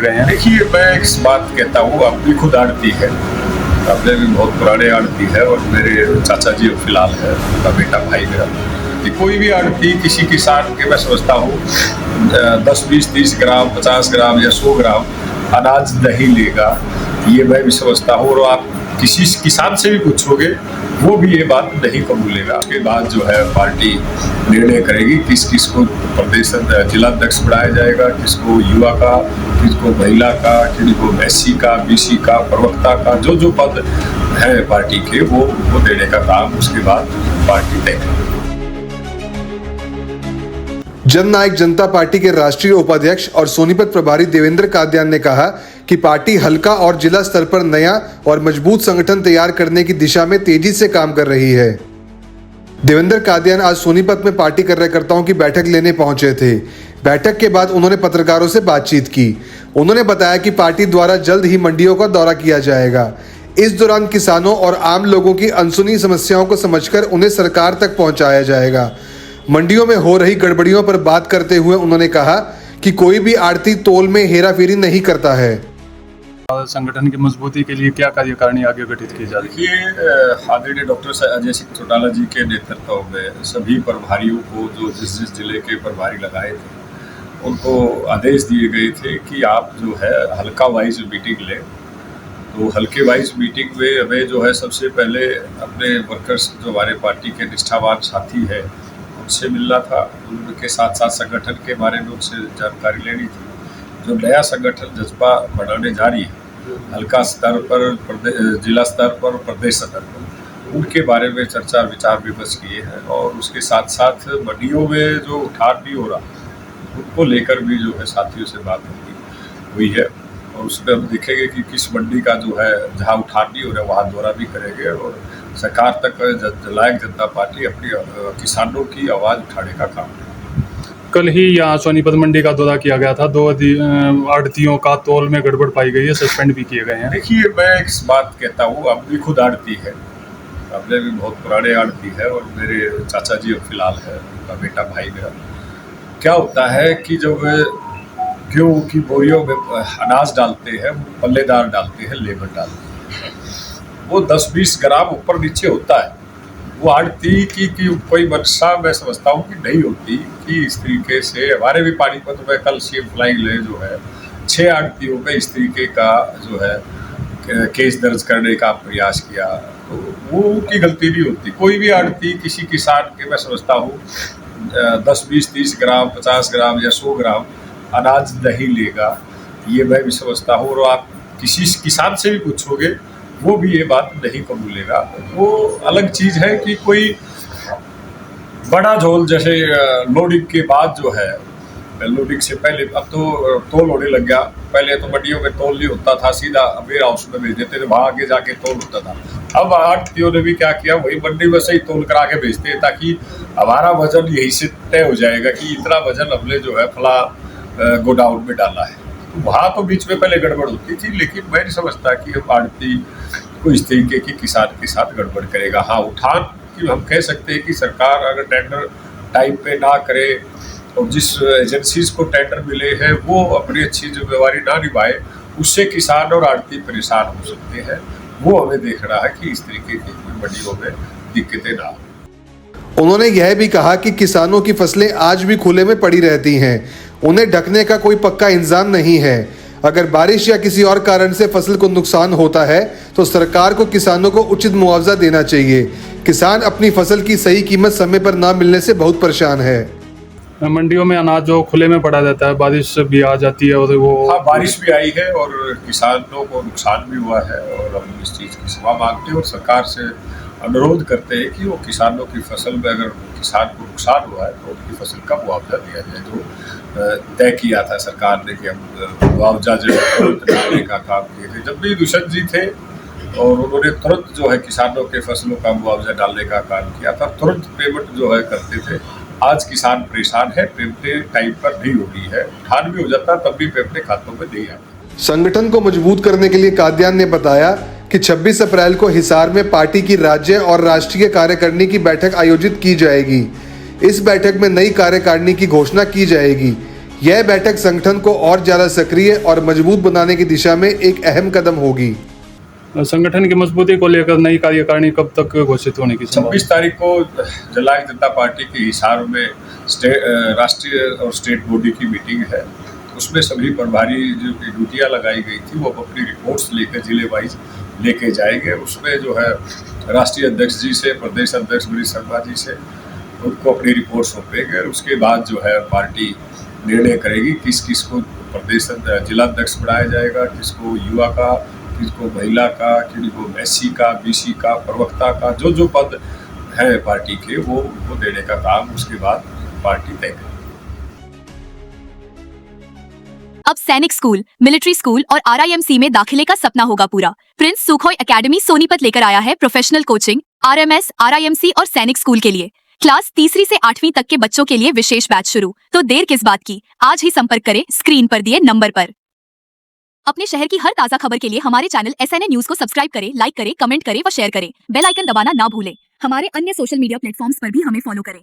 देखिए, मैं एक बात कहता हूँ, अपनी खुद आड़ती है, अपने भी बहुत पुराने आड़ती है और मेरे चाचा जी फिलहाल है, उनका बेटा भाई मेरा। कि कोई भी आड़ती किसी किसान के, मैं समझता हूँ 10, 20, 30 ग्राम, 50 ग्राम या 100 ग्राम अनाज नहीं लेगा, ये मैं भी समझता हूँ। और आप किसी किसान से भी पूछोगे, वो भी ये बात नहीं कबूलेगा। उसके बाद जो है पार्टी निर्णय करेगी किस किस को प्रदेश जिलाध्यक्ष बनाया जाएगा, किसको युवा का, किसको महिला का, किसको SC का, BC का, प्रवक्ता का, जो जो पद है पार्टी के वो देने का काम उसके बाद पार्टी तय करेगी। जननायक जनता पार्टी के राष्ट्रीय उपाध्यक्ष और सोनीपत प्रभारी देवेंद्र कादियान ने कहा कि पार्टी हल्का और जिला स्तर पर नया और मजबूत संगठन तैयार करने की दिशा में तेजी से काम कर रही है। देवेंद्र कादियान आज सोनीपत में पार्टी कार्यकर्ताओं की बैठक लेने पहुंचे थे। बैठक के बाद उन्होंने पत्रकारों से बातचीत की। उन्होंने बताया कि पार्टी द्वारा जल्द ही मंडियों का दौरा किया जाएगा। इस दौरान किसानों और आम लोगों की अनसुनी समस्याओं को समझकर उन्हें सरकार तक पहुंचाया जाएगा। मंडियों में हो रही गड़बड़ियों पर बात करते हुए उन्होंने कहा कि कोई भी आड़ती तोल में हेराफेरी नहीं करता है। संगठन की मजबूती के लिए क्या कार्यकारिणी आगे गठित की जा रही है? देखिए, आदरणीय डॉक्टर अजय सिंह चौटाला जी के नेतृत्व में सभी प्रभारियों को, जो जिस जिस जिले के प्रभारी लगाए थे, उनको आदेश दिए गए थे कि आप जो है हल्का वाइज मीटिंग लें। तो हल्के वाइज मीटिंग में हमें जो है सबसे पहले अपने वर्कर्स, जो हमारे पार्टी के निष्ठावान साथी है, उनसे मिलना था। उनके साथ साथ संगठन के बारे में उनसे जानकारी लेनी थी। जो नया संगठन जज्बा बढ़ाने जा रही है, हल्का स्तर पर, जिला स्तर पर, प्रदेश स्तर पर, उनके बारे में चर्चा विचार विमर्श किए हैं। और उसके साथ साथ मंडियों में जो उठान भी हो रहा, उनको लेकर भी जो है साथियों से बात हुई है। और उसमें हम देखेंगे कि किस मंडी का जो है, जहाँ उठान नहीं हो रहा वहाँ दौरा भी करेंगे और सरकार तक जननायक जनता पार्टी अपनी किसानों की आवाज़ उठाने का काम है। कल ही यहाँ सोनीपत मंडी का दौरा किया गया था। 2 आड़तियों का तोल में गड़बड़ पाई गई है, सस्पेंड भी किए गए हैं। देखिए, मैं एक बात कहता हूँ, अपनी खुद आड़ती है, अपने भी बहुत पुराने आड़ती है और मेरे चाचा जी फिलहाल है, उनका बेटा भाई मेरा। क्या होता है कि जब गेहूं की बोरियों में अनाज डालते हैं, पल्लेदार डालते हैं, लेबर डालते हैं, वो 10-20 ग्राम ऊपर नीचे होता है। वो आड़ती की कोई मंशा मैं समझता हूँ कि नहीं होती कि इस तरीके से। हमारे भी पानीपत में कल CM फ्लाइंग ले जो है 6 आड़तियों पे इस तरीके का जो है केस दर्ज करने का प्रयास किया, तो वो उनकी गलती नहीं होती। कोई भी आड़ती किसी किसान के, मैं समझता हूँ 10, 20, 30 ग्राम, 50 ग्राम या 100 ग्राम अनाज नहीं लेगा, ये मैं भी समझता हूँ। और आप किसी किसान से भी पूछोगे, वो भी ये बात नहीं कबूलेगा। वो अलग चीज है कि कोई बड़ा झोल, जैसे लोडिंग के बाद जो है, लोडिंग से पहले, अब तो तोल होने लग गया। पहले तो मंडियों में तोल नहीं होता था, सीधा वेयर हाउस में भेज देते थे, वहाँ आगे जाके तोल होता था। अब आड़तियों ने भी क्या किया, वही मंडी में से ही तोल करा के भेजते हैं, ताकि हमारा वजन यही से तय हो जाएगा कि इतना वजन हमने जो है फला गोडाउन में डाला है। वहाँ तो बीच में पहले गड़बड़ होती थी, लेकिन मैं नहीं समझता कि अब आड़ती को इस तरीके की किसान के साथ गड़बड़ करेगा। हाँ, उठान की हम कह सकते हैं कि सरकार अगर टेंडर टाइम पे ना करे और जिस एजेंसीज को टेंडर मिले हैं वो अपनी अच्छी जिम्मेवारी ना निभाए, उससे किसान और आड़ती परेशान हो सकते हैं। वो हमें देखना है कि इस तरीके की मंडियों में दिक्कतें ना हो। उन्होंने यह भी कहा कि किसानों की फसलें आज भी खुले में पड़ी रहती हैं, उन्हें ढकने का कोई पक्का इंतजाम नहीं है। अगर बारिश या किसी और कारण से फसल को नुकसान होता है तो सरकार को किसानों को उचित मुआवजा देना चाहिए। किसान अपनी फसल की सही कीमत समय पर ना मिलने से बहुत परेशान है। मंडियों में अनाज जो खुले में पड़ा रहता है, बारिश भी आ जाती है और वो, हाँ, बारिश भी आई है और किसानों को नुकसान भी हुआ है। और हम इस चीज़ की क्षमा मांगते हैं और सरकार से अनुरोध करते हैं कि वो किसानों की फसल में अगर किसान को नुकसान हुआ है तो उनकी फसल का मुआवजा दिया जाए। जो तय किया था सरकार ने कि हम मुआवजा जो तुरंत डालने का काम किए थे। जब भी दुष्यंत जी थे और उन्होंने तुरंत जो है किसानों के फसलों का मुआवजा डालने का काम किया था, तुरंत पेमेंट जो है करते थे। आज किसान परेशान है, पेमेंट टाइम पर नहीं हो रही है, उठान भी हो जाता तब भी पेमेंट खातों में नहीं आती। संगठन को मजबूत करने के लिए कादियान ने बताया कि 26 अप्रैल को हिसार में पार्टी की राज्य और राष्ट्रीय कार्यकारिणी की बैठक आयोजित की जाएगी। इस बैठक में नई कार्यकारिणी की घोषणा की जाएगी। यह बैठक संगठन को और ज्यादा सक्रिय और मजबूत बनाने की दिशा में एक अहम कदम होगी। संगठन की मजबूती को लेकर नई कार्यकारिणी कब तक घोषित होने की संभावना? 26 तारीख को जननायक जनता पार्टी के हिसार में राष्ट्रीय और स्टेट बॉडी की मीटिंग है। उसमें सभी प्रभारी जो ड्यूटियाँ लगाई गई थी वो अपनी रिपोर्ट्स लेकर जिले वाइज लेके जाएंगे। उसमें जो है राष्ट्रीय अध्यक्ष जी से, प्रदेश अध्यक्ष गिरीश शर्मा जी से उनको अपनी रिपोर्ट सौंपेंगे। उसके बाद जो है पार्टी निर्णय करेगी किस किस को प्रदेश जिला अध्यक्ष बनाया जाएगा, किसको युवा का, किसको महिला का, किसको एससी का, बीसी का, प्रवक्ता का, जो जो पद है पार्टी के वो उनको देने का काम उसके बाद पार्टी तय करेगी। अब सैनिक स्कूल, मिलिट्री स्कूल और RIMC में दाखिले का सपना होगा पूरा। प्रिंस सुखोई एकेडमी सोनीपत लेकर आया है प्रोफेशनल कोचिंग RMS, RIMC और सैनिक स्कूल के लिए। क्लास 3री से 8वीं तक के बच्चों के लिए विशेष बैच शुरू। तो देर किस बात की, आज ही संपर्क करें स्क्रीन पर दिए नंबर पर। अपने शहर की हर ताजा खबर के लिए हमारे चैनल SNA न्यूज को सब्सक्राइब करें, लाइक करें, कमेंट करें व शेयर करें। बेल आइकन दबाना ना भूलें। हमारे अन्य सोशल मीडिया प्लेटफॉर्म्स पर भी हमें फॉलो करें।